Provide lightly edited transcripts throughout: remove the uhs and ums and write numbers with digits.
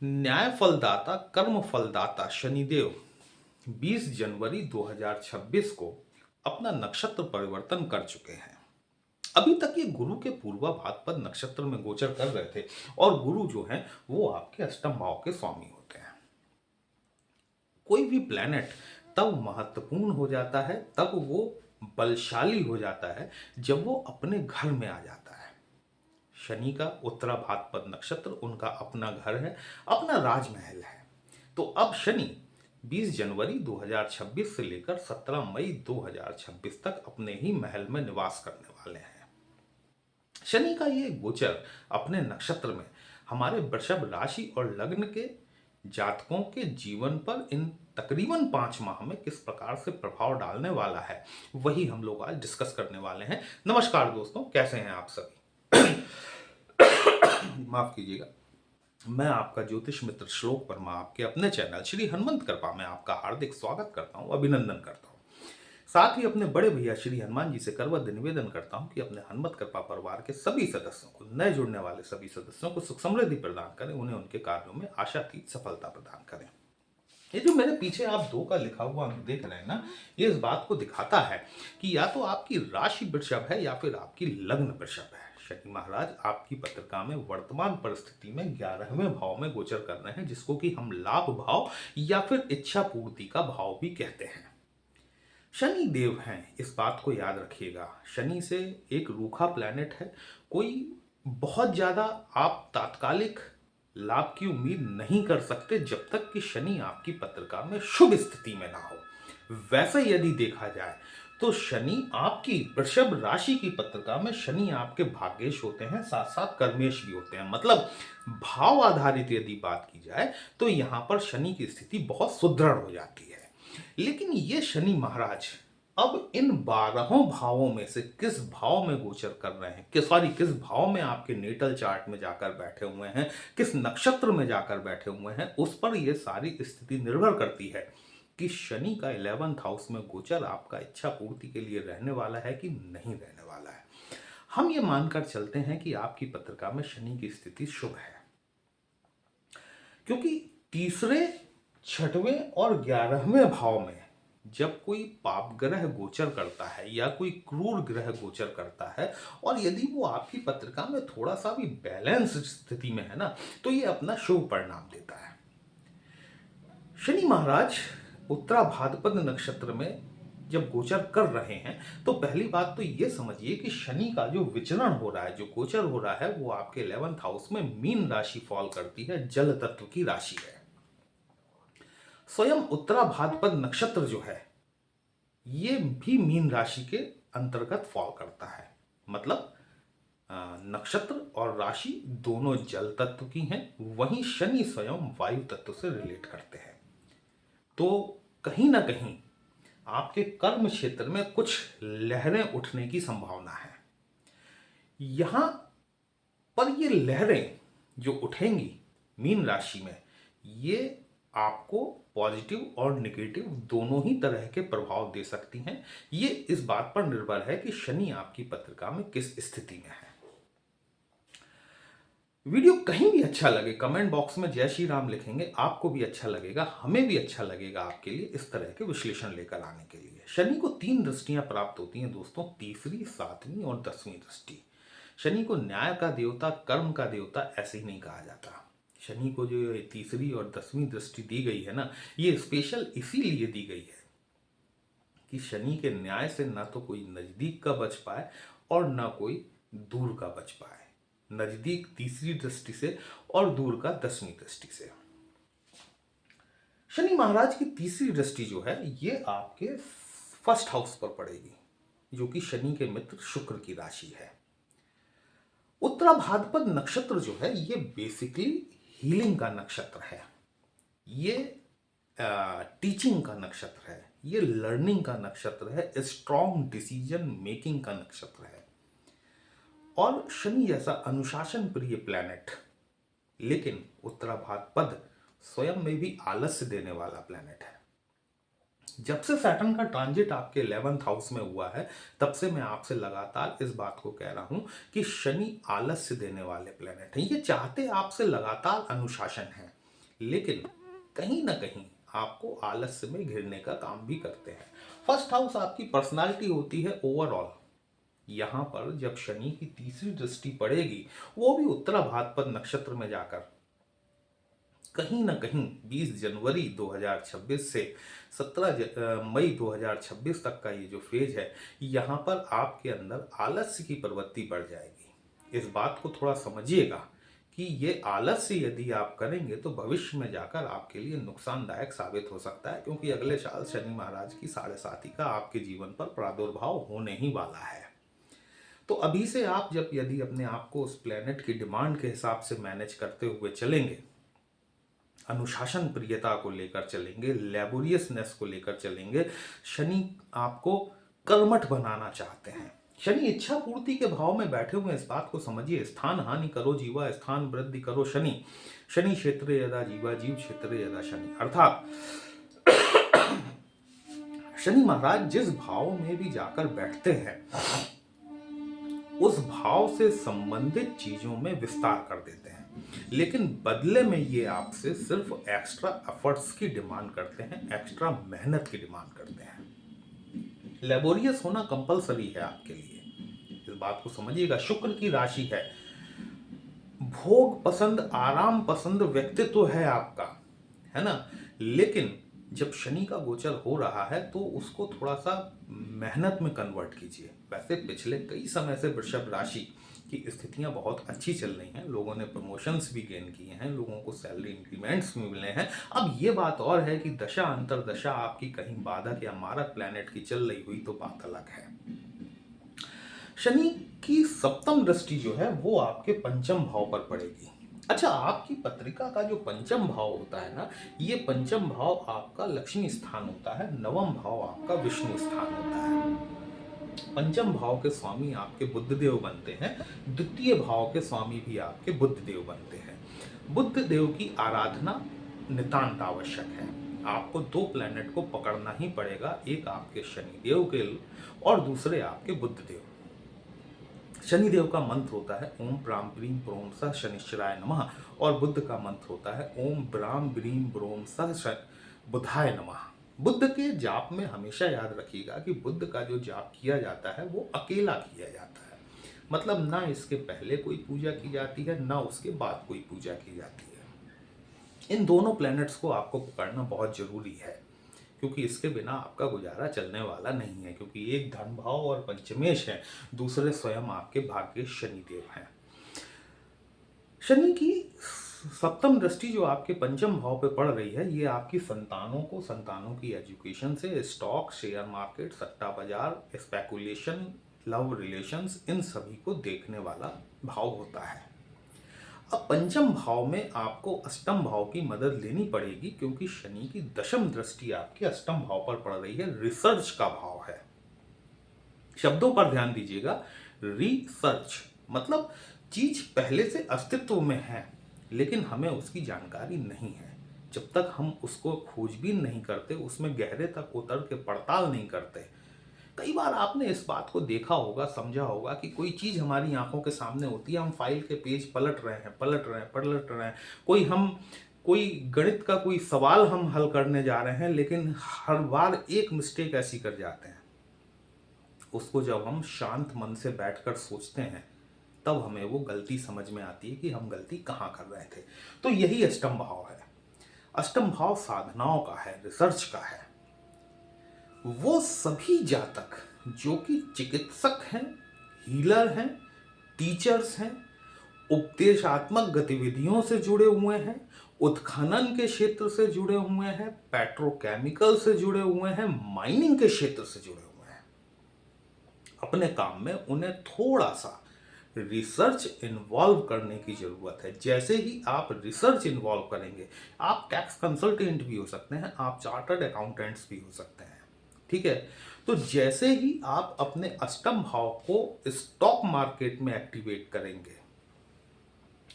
न्याय फलदाता कर्म फलदाता शनिदेव 20 जनवरी 2026 को अपना नक्षत्र परिवर्तन कर चुके हैं। अभी तक ये गुरु के पूर्वाभाद्र नक्षत्र में गोचर कर रहे थे और गुरु जो हैं वो आपके अष्टम भाव के स्वामी होते हैं। कोई भी प्लैनेट तब महत्वपूर्ण हो जाता है, तब वो बलशाली हो जाता है जब वो अपने घर में आ जाता है। शनि का उत्तराभाद्र नक्षत्र उनका अपना घर है, अपना राजमहल है। तो अब शनि 20 जनवरी 2026 से लेकर 17 मई 2026 तक अपने ही महल में निवास करने वाले हैं। शनि का ये गोचर अपने नक्षत्र में हमारे वृषभ राशि और लग्न के जातकों के जीवन पर इन तकरीबन 5 माह में किस प्रकार से प्रभाव डालने वाला है, वही हम लोग आज डिस्कस करने वाले हैं। नमस्कार दोस्तों, कैसे हैं आप सभी? माफ कीजिएगा। मैं आपका ज्योतिष मित्र श्लोक वर्मा आपके अपने चैनल श्री हनुमंत कृपा में आपका हार्दिक स्वागत करता हूं, अभिनंदन करता हूं। साथ ही अपने बड़े भैया श्री हनुमान जी से करवत निवेदन करता हूं कि अपने हनुमत कृपा परिवार के सभी सदस्यों को, नए जुड़ने वाले सभी सदस्यों को सुख समृद्धि प्रदान करें, उन्हें उनके कार्यों में आशातीत सफलता प्रदान करें। ये जो मेरे पीछे आप 2 का लिखा हुआ अंक देख रहे हैं ना, ये इस बात को दिखाता है कि या तो आपकी राशि वृषभ है या फिर आपकी लग्न वृषभ है। शनि महाराज आपकी पत्रिका में वर्तमान परिस्थिति में 11वें भाव में गोचर कर रहे हैं, जिसको कि हम लाभ भाव या फिर इच्छा पूर्ति का भाव भी कहते हैं। शनि देव हैं, इस बात को याद रखिएगा। शनि से एक रूखा प्लैनेट है। कोई बहुत ज्यादा आप तात्कालिक लाभ की उम्मीद नहीं कर सकते जब तक कि शनि आपकी पत्रिका में शुभ स्थिति में ना हो। वैसे यदि देखा जाए तो शनि आपकी वृषभ राशि की पत्रिका में शनि आपके भाग्येश होते हैं, साथ साथ कर्मेश भी होते हैं। मतलब भाव आधारित यदि बात की जाए तो यहां पर शनि की स्थिति बहुत सुदृढ़ हो जाती है। लेकिन ये शनि महाराज अब इन 12 भावों में से किस भाव में गोचर कर रहे हैं, किस भाव में आपके नेटल चार्ट में जाकर बैठे हुए हैं, किस नक्षत्र में जाकर बैठे हुए हैं, उस पर यह सारी स्थिति निर्भर करती है कि शनि का 11th हाउस में गोचर आपका इच्छा पूर्ति के लिए रहने वाला है कि नहीं रहने वाला है। हम ये मानकर चलते हैं कि आपकी पत्रिका में शनि की स्थिति शुभ है, क्योंकि तीसरे, छठवें और 11वें भाव में जब कोई पाप ग्रह गोचर करता है या कोई क्रूर ग्रह गोचर करता है और यदि वो आपकी पत्रिका में थोड़ा सा भी बैलेंस स्थिति में है ना, तो ये अपना शुभ परिणाम देता है। शनि महाराज उत्तराभाद्र नक्षत्र में जब गोचर कर रहे हैं तो पहली बात तो ये समझिए कि शनि का जो विचरण हो रहा है, जो गोचर हो रहा है, वो आपके 11th हाउस में मीन राशि फॉल करती है, जल तत्व की राशि है। स्वयं उत्तराभाद्र नक्षत्र जो है ये भी मीन राशि के अंतर्गत फॉल करता है। मतलब नक्षत्र और राशि दोनों जल तत्व की हैं, वहीं शनि स्वयं वायु तत्व से रिलेट करते हैं। तो कहीं ना कहीं आपके कर्म क्षेत्र में कुछ लहरें उठने की संभावना है। यहां पर ये लहरें जो उठेंगी मीन राशि में, ये आपको पॉजिटिव और नेगेटिव दोनों ही तरह के प्रभाव दे सकती हैं। ये इस बात पर निर्भर है कि शनि आपकी पत्रिका में किस स्थिति में है। वीडियो कहीं भी अच्छा लगे, कमेंट बॉक्स में जय श्री राम लिखेंगे, आपको भी अच्छा लगेगा, हमें भी अच्छा लगेगा आपके लिए इस तरह के विश्लेषण लेकर आने के लिए। शनि को 3 दृष्टियां प्राप्त होती हैं दोस्तों, तीसरी, 7वीं और 10वीं दृष्टि। शनि को न्याय का देवता, कर्म का देवता ऐसे ही नहीं कहा जाता। शनि को जो तीसरी और 10वीं दृष्टि दी गई है ना, ये स्पेशल इसीलिए दी गई है कि शनि के न्याय से ना तो कोई नजदीक का बच पाए और ना कोई दूर का बच पाए। नजदीक तीसरी दृष्टि से और दूर का 10वीं दृष्टि से। शनि महाराज की तीसरी दृष्टि जो है ये आपके 1st हाउस पर पड़ेगी, जो कि शनि के मित्र शुक्र की राशि है। उत्तराभाद्र नक्षत्र जो है ये बेसिकली हीलिंग का नक्षत्र है, ये टीचिंग का नक्षत्र है, ये लर्निंग का नक्षत्र है, स्ट्रॉन्ग डिसीजन मेकिंग का नक्षत्र है। और शनि जैसा अनुशासन प्रिय प्लैनेट, लेकिन उत्तराभाद्र स्वयं में भी आलस्य देने वाला प्लैनेट है। जब से सैटर्न का ट्रांजिट आपके 11th हाउस में हुआ है, तब से मैं आपसे लगातार इस बात को कह रहा हूं कि शनि आलस्य देने वाले प्लैनेट हैं। ये चाहते आपसे लगातार अनुशासन है, लेकिन कहीं ना कहीं आपको आलस्य में घिरने का काम भी करते हैं। फर्स्ट हाउस आपकी पर्सनालिटी होती है ओवरऑल। यहां पर जब शनि की तीसरी दृष्टि पड़ेगी, वो भी उत्तराभाद्र नक्षत्र में जाकर, कहीं ना कहीं 20 जनवरी 2026 से 17 मई 2026 तक का ये जो फेज है, यहाँ पर आपके अंदर आलस्य की प्रवृत्ति बढ़ जाएगी। इस बात को थोड़ा समझिएगा कि ये आलस्य यदि आप करेंगे तो भविष्य में जाकर आपके लिए नुकसानदायक साबित हो सकता है, क्योंकि अगले साल शनि महाराज की 7.5 का आपके जीवन पर प्रादुर्भाव होने ही वाला है। तो अभी से आप जब यदि अपने आप को उस प्लेनेट की डिमांड के हिसाब से मैनेज करते हुए चलेंगे, अनुशासन प्रियता को लेकर चलेंगे, लेबोरियसनेस को लेकर चलेंगे, शनि आपको कर्मठ बनाना चाहते हैं। शनि इच्छा पूर्ति के भाव में बैठे हुए, इस बात को समझिए। स्थान हानि करो जीवा, स्थान वृद्धि करो शनि। शनि क्षेत्रे यदा जीवा, जीव क्षेत्रे यदा शनि। अर्थात शनि महाराज जिस भाव में भी जाकर बैठते हैं, उस भाव से संबंधित चीजों में विस्तार कर देते हैं, लेकिन बदले में ये आपसे सिर्फ एक्स्ट्रा एफर्ट्स की डिमांड करते हैं, एक्स्ट्रा मेहनत की डिमांड करते हैं। लेबोरियस होना कंपलसरी है आपके लिए, इस बात को समझिएगा। शुक्र की राशि है, भोग पसंद, आराम पसंद व्यक्तित्व है आपका, है ना। लेकिन जब शनि का गोचर हो रहा है तो उसको थोड़ा सा मेहनत में कन्वर्ट कीजिए। वैसे पिछले कई समय से वृषभ राशि की स्थितियां बहुत अच्छी चल रही हैं, लोगों ने प्रमोशंस भी गेन किए हैं, लोगों को सैलरी इंक्रीमेंट्स भी मिले हैं। अब ये बात और है कि दशा अंतरदशा आपकी कहीं बाधक या मारक प्लैनेट की चल रही हुई तो बात अलग है। शनि की सप्तम दृष्टि जो है वो आपके पंचम भाव पर पड़ेगी। अच्छा, आपकी पत्रिका का जो पंचम भाव होता है ना, ये पंचम भाव आपका लक्ष्मी स्थान होता है, नवम भाव आपका विष्णु स्थान होता है। पंचम भाव के स्वामी आपके बुध देव बनते हैं, द्वितीय भाव के स्वामी भी आपके बुध देव बनते हैं। बुध देव की आराधना नितांत आवश्यक है। आपको दो प्लैनेट को पकड़ना ही पड़ेगा, एक आपके शनिदेव के और दूसरे आपके बुध देव। शनिदेव का मंत्र होता है ओम ब्राम ब्रीम ब्रोम सह शनिश्चराय नमः, और बुद्ध का मंत्र होता है ओम ब्राम ब्रीम ब्रोम सह बुधाय नमः। बुद्ध के जाप में हमेशा याद रखिएगा कि बुद्ध का जो जाप किया जाता है वो अकेला किया जाता है, मतलब ना इसके पहले कोई पूजा की जाती है, ना उसके बाद कोई पूजा की जाती है। इन दोनों प्लैनेट्स को आपको पकड़ना बहुत जरूरी है, क्योंकि इसके बिना आपका गुजारा चलने वाला नहीं है, क्योंकि एक धन भाव और पंचमेश है, दूसरे स्वयं आपके भाग्य शनिदेव हैं। शनि की सप्तम दृष्टि जो आपके पंचम भाव पे पड़ रही है, ये आपकी संतानों को, संतानों की एजुकेशन से, स्टॉक, शेयर मार्केट, सट्टा बाजार, स्पेकुलेशन, लव रिलेशंस, इन सभी को देखने वाला भाव होता है। अब पंचम भाव में आपको अष्टम भाव की मदद लेनी पड़ेगी, क्योंकि शनि की दशम दृष्टि आपके अष्टम भाव पर पड़ रही है, रिसर्च का भाव है। शब्दों पर ध्यान दीजिएगा, रिसर्च मतलब चीज पहले से अस्तित्व में है, लेकिन हमें उसकी जानकारी नहीं है। जब तक हम उसको खोजबीन नहीं करते, उसमें गहरे तक उतर के पड़ताल नहीं करते। कई बार आपने इस बात को देखा होगा, समझा होगा कि कोई चीज़ हमारी आंखों के सामने होती है, हम फाइल के पेज पलट रहे हैं, कोई गणित का कोई सवाल हम हल करने जा रहे हैं, लेकिन हर बार एक मिस्टेक ऐसी कर जाते हैं। उसको जब हम शांत मन से बैठकर सोचते हैं, तब हमें वो गलती समझ में आती है कि हम गलती कहाँ कर रहे थे। तो यही अष्टम भाव है। अष्टम भाव साधनाओं का है, रिसर्च का है। वो सभी जातक जो कि चिकित्सक हैं, हीलर हैं, टीचर्स हैं, उपदेशात्मक गतिविधियों से जुड़े हुए हैं, उत्खनन के क्षेत्र से जुड़े हुए हैं, पेट्रोकेमिकल से जुड़े हुए हैं, माइनिंग के क्षेत्र से जुड़े हुए हैं, अपने काम में उन्हें थोड़ा सा रिसर्च इन्वॉल्व करने की जरूरत है। जैसे ही आप रिसर्च इन्वॉल्व करेंगे, आप टैक्स कंसल्टेंट भी हो सकते हैं, आप चार्टर्ड अकाउंटेंट्स भी हो सकते हैं, ठीक है। तो जैसे ही आप अपने अष्टम भाव को स्टॉक मार्केट में एक्टिवेट करेंगे,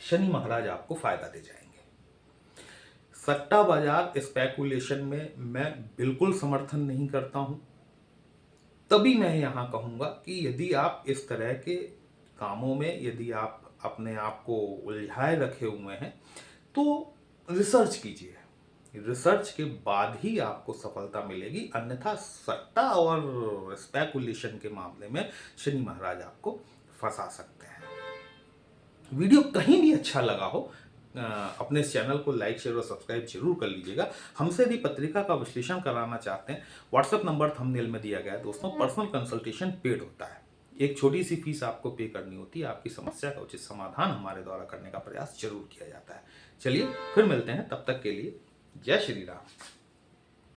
शनि महाराज आपको फायदा दे जाएंगे। सट्टा बाजार, स्पेकुलेशन में मैं बिल्कुल समर्थन नहीं करता हूं। तभी मैं यहां कहूंगा कि यदि आप इस तरह के कामों में, यदि आप अपने आप को उलझाए रखे हुए हैं, तो रिसर्च कीजिए। रिसर्च के बाद ही आपको सफलता मिलेगी, अन्यथा सट्टा और स्पेकुलेशन के मामले में शनि महाराज आपको फंसा सकते हैं। वीडियो कहीं भी अच्छा लगा हो, अपने इस चैनल को लाइक शेयर और सब्सक्राइब जरूर कर लीजिएगा। हमसे यदि पत्रिका का विश्लेषण कराना चाहते हैं, व्हाट्सएप नंबर थंबनेल में दिया गया है दोस्तों। पर्सनल कंसल्टेशन पेड होता है, एक छोटी सी फीस आपको पे करनी होती है। आपकी समस्या का उचित समाधान हमारे द्वारा करने का प्रयास जरूर किया जाता है। चलिए फिर मिलते हैं, तब तक के लिए जय श्री राम।